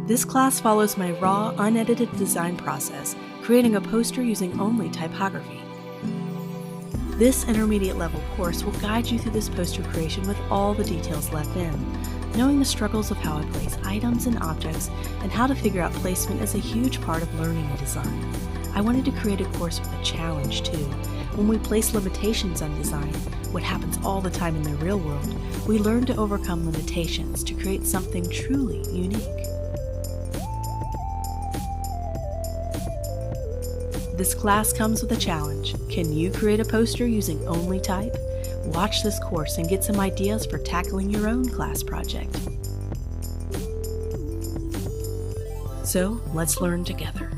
This class follows my raw, unedited design process, creating a poster using only typography. This intermediate level course will guide you through this poster creation with all the details left in. Knowing the struggles of how I place items and objects and how to figure out placement is a huge part of learning design. I wanted to create a course with a challenge too. When we place limitations on design, what happens all the time in the real world, we learn to overcome limitations to create something truly unique. This class comes with a challenge. Can you create a poster using only type? Watch this course and get some ideas for tackling your own class project. So, let's learn together.